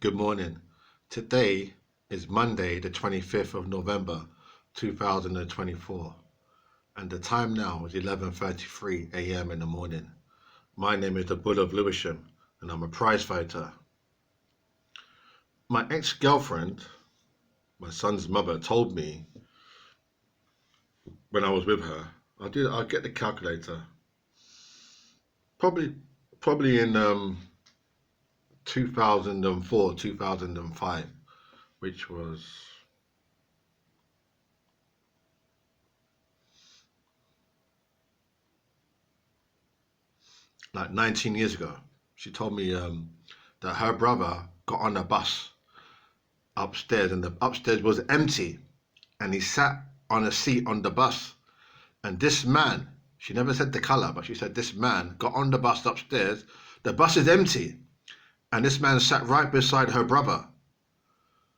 Good morning. Today is Monday, the 25th of November, 2024, and the time now is 11:33 a.m. in the morning. My name is the Bull of Lewisham, and I'm a prize fighter. My ex-girlfriend, my son's mother, told me when I was with her, I'll get the calculator, probably, probably in 2004, 2005, which was like 19 years ago. She told me that her brother got on a bus upstairs and the upstairs was empty and he sat on a seat on the bus. And this man, she never said the colour, but she said this man got on the bus upstairs. The bus is empty and this man sat right beside her brother.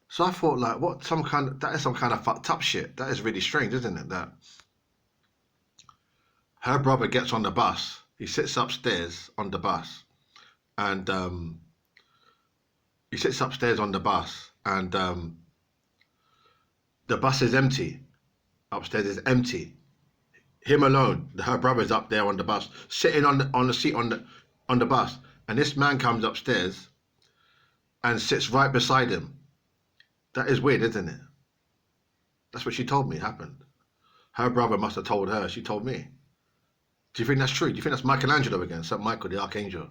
So I thought, like, that is some kind of fucked up shit. That is really strange, isn't it? That her brother gets on the bus, he sits upstairs on the bus, and he sits upstairs on the bus, and the bus is empty. Upstairs is empty. Him alone. Her brother's up there on the bus, sitting on the seat on the bus, and this man comes upstairs and sits right beside him. That is weird, isn't it? That's what she told me happened. Her brother must have told her. She told me. Do you think that's true? Do you think that's Michelangelo again? St. Michael, the Archangel,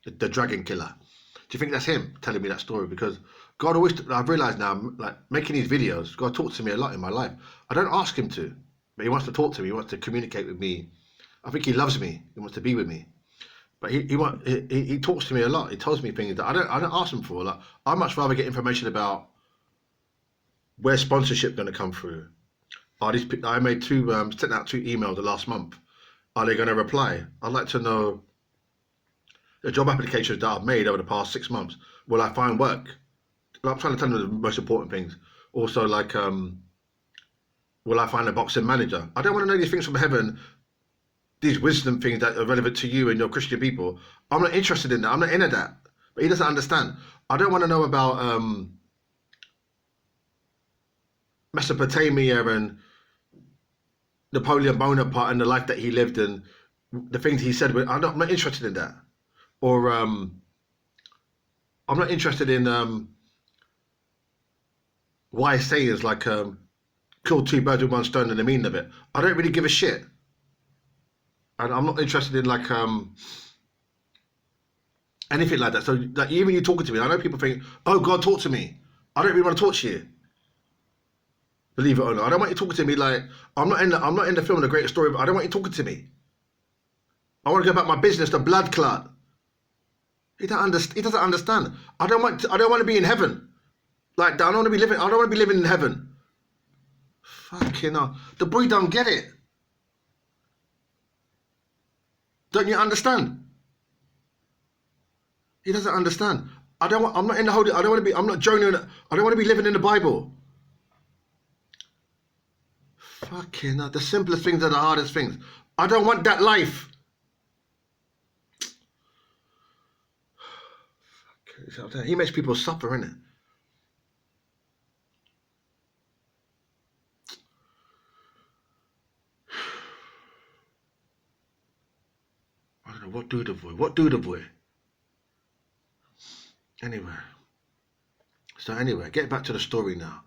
the dragon killer. Do you think that's him telling me that story? Because God always, I've realized now, like making these videos, God talks to me a lot in my life. I don't ask him to, but he wants to talk to me. He wants to communicate with me. I think he loves me. He wants to be with me. But he talks to me a lot. He tells me things that I don't ask him for. Like, I'd much rather get information about where's sponsorship going to come through. I made sent out 2 emails the last month. Are they going to reply? I'd like to know the job applications that I've made over the past 6 months. Will I find work? I'm trying to tell them the most important things. Also, like, will I find a boxing manager? I don't want to know these things from heaven, these wisdom things that are relevant to you and your Christian people. I'm not interested in that. I'm not into that. But he doesn't understand. I don't want to know about Mesopotamia and Napoleon Bonaparte and the life that he lived and the things he said. I'm not interested in that. Or I'm not interested in wise sayings like kill 2 birds with 1 stone and the meaning of it. I don't really give a shit. And I'm not interested in like anything like that. So like, even you talking to me, I know people think, oh, God, talk to me. I don't really want to talk to you. Believe it or not, I don't want you talking to me like I'm not in the film The Greatest Story. But I don't want you talking to me. I want to go about my business, the blood clot. He doesn't understand. I don't want to be in heaven. Like I don't want to be living in heaven. Fucking hell. The boy don't get it. Don't you understand? He doesn't understand. I'm not in the holy. I don't want to be. I'm not joining. I don't want to be living in the Bible. Fucking hell. The simplest things are the hardest things. I don't want that life. He makes people suffer, innit? I don't know, what do the boy? Anyway, get back to the story now.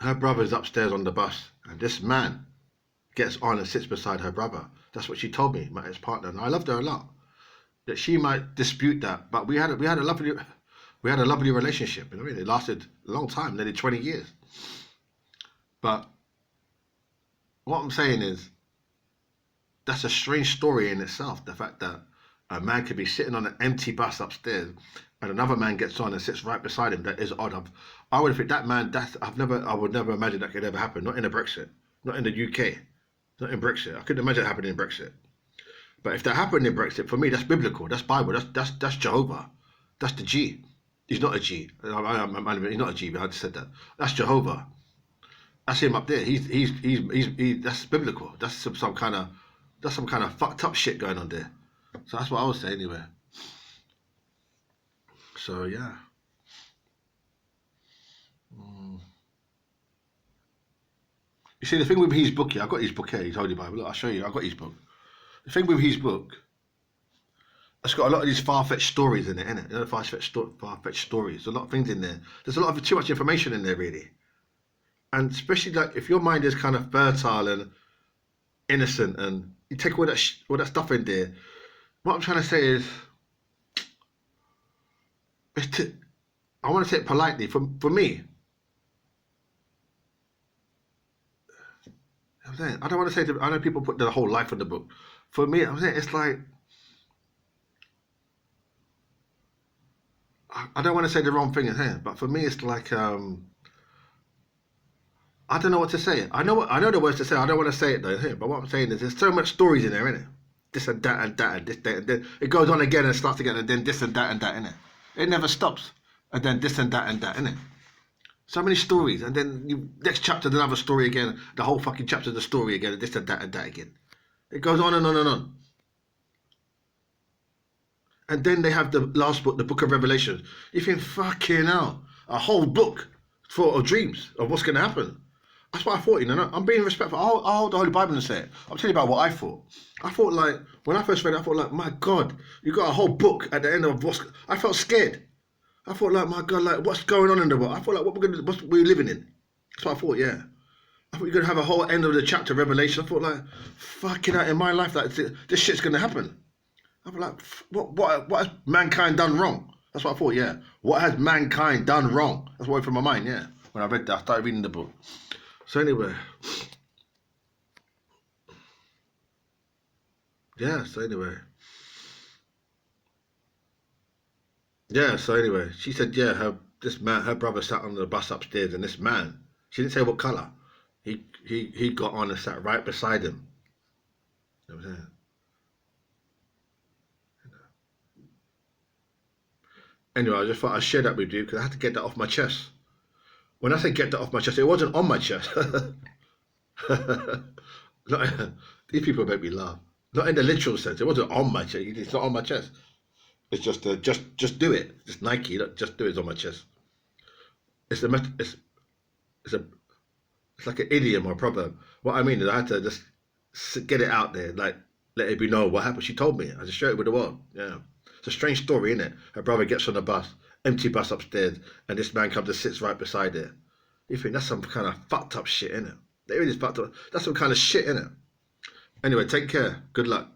Her brother's upstairs on the bus, and this man gets on and sits beside her brother. That's what she told me, my ex-partner, and I loved her a lot. That she might dispute that, but we had a lovely relationship. You know, it lasted a long time, nearly 20 years. But what I'm saying is, that's a strange story in itself. The fact that a man could be sitting on an empty bus upstairs, and another man gets on and sits right beside him. That is odd. I would think that man. I would never imagine that could ever happen. Not in a Brexit. Not in the UK. Not in Brexit. I couldn't imagine it happening in Brexit. But if that happened in Brexit, for me, that's biblical. That's Bible. That's Jehovah. That's the G. He's not a G. He's not a G. But I just said that. That's Jehovah. That's him up there. That's biblical. That's some kind of fucked up shit going on there. So that's what I would say anyway. So yeah. You see, the thing with his book here, I've got his book here, his Holy Bible. Look, I'll show you. I've got his book. The thing with his book, it's got a lot of these far-fetched stories in it, innit? You know, far-fetched stories. There's a lot of things in there. There's a lot of too much information in there, really. And especially like if your mind is kind of fertile and innocent, and you take all that stuff in there. What I'm trying to say is, I want to say it politely. For me, I'm saying I don't want to say. I know people put their whole life in the book. For me, I'm saying it's like I don't want to say the wrong thing in here, but for me, it's like I don't know what to say. I know the words to say. I don't want to say it though here. But what I'm saying is, there's so much stories in there, innit? This and that and that and this, that, and then it goes on again and starts again, and then this and that, innit? It never stops. And then this and that, innit? So many stories, and then next chapter, another story again. The whole fucking chapter, the story again, and this and that again. It goes on and on and on. And then they have the last book, the Book of Revelation. You think, fucking hell, a whole book full of dreams of what's going to happen. That's what I thought, you know. I'm being respectful. I'll hold the Holy Bible and say it. I'll tell you about what I thought. I thought, like, when I first read it, I thought, like, my God, you got a whole book at the end of what's... I felt scared. I thought, like, my God, like, what's going on in the world? I thought, like, what we're living in. That's what I thought, yeah. I thought you're going to have a whole end of the chapter, Revelation. I thought, like, fucking hell, in my life, like, this shit's going to happen. I was like, what has mankind done wrong? That's what I thought, yeah. What has mankind done wrong? That's what went through my mind, yeah. When I read that, I started reading the book. So anyway. Yeah, so anyway. Yeah, so anyway. She said, yeah, her brother sat on the bus upstairs, and this man, she didn't say what colour. He got on and sat right beside him. You know what I'm saying? Anyway, I just thought I'd share that with you because I had to get that off my chest. When I say get that off my chest, it wasn't on my chest. These people make me laugh. Not in the literal sense. It wasn't on my chest. It's not on my chest. It's just just do it. Just Nike. Just do it. It's on my chest. It's like an idiom or a proverb. What I mean is I had to just get it out there, like let it be known what happened. She told me. I just shared it with the world. Yeah. It's a strange story, isn't it? Her brother gets on the bus, empty bus upstairs, and this man comes and sits right beside her. You think that's some kind of fucked up shit, innit? It really is fucked up. That's some kind of shit, innit? Anyway, take care. Good luck.